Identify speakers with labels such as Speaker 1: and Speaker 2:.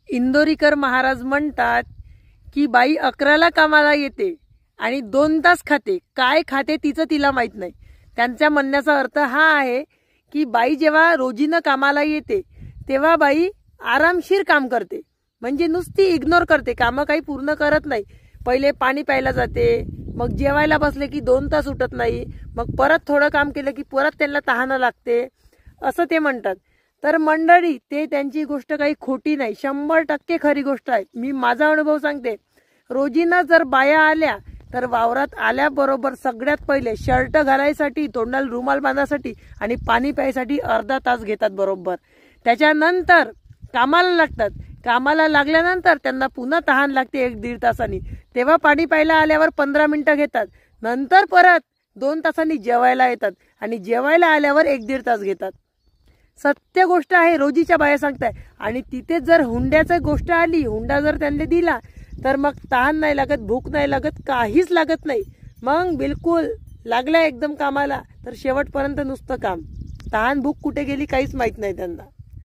Speaker 1: इंदोरीकर महाराज म्हणतात की बाई 11ला कामाला येते आणि 2 तास खाते, काय खाते तिचं तिला माहित नाही। त्यांच्या म्हणण्याचा अर्थ हा आहे की बाई जेव्हा रोजीनं कामाला येते तेव्हा बाई आरामशीर काम करते, म्हणजे नुसती इग्नोर करते, कामं काही पूर्ण करत नाही। पहिले पाणी प्यायला जाते, मग जेवायला बसले की 2 तास उठत नाही, मग परत थोडं काम केलं की परत त्यांना तहान लागते, असं ते म्हणतात। तर मंडळी, ते त्यांची गोष्ट काही खोटी नाही, 100% खरी गोष्ट आहे। मी माझा अनुभव सांगते। रोजीनं जर बाया आल्या तर वावरात आल्याबरोबर सगळ्यात पहिले शर्ट घालायसाठी, तोंडाला रुमाल बांधायसाठी आणि पाणी प्यायसाठी अर्धा तास घेतात बरोबर। त्याच्यानंतर कामाला लागतात, कामाला लागल्यानंतर त्यांना पुन्हा तहान लागते 1-1.5 तासांनी, तेव्हा पाणी प्यायला आल्यावर 15 मिनिटं घेतात, नंतर परत 2 तासांनी जेवायला येतात आणि जेवायला आल्यावर 1-1.5 तास घेतात। सत्य गोष्ट आहे, रोजीच्या बाया सांगताय। आणि तिथे जर हुंड्याची गोष्ट आली, हुंडा जर त्यांनी दिला तर मग तहान नाही लागत, भूक नाही लागत, काहीच लागत नाही। मग बिलकुल लागल्या एकदम कामाला तर शेवटपर्यंत नुसतं काम, तहान भूक कुठे गेली काहीच माहित नाही त्यांना।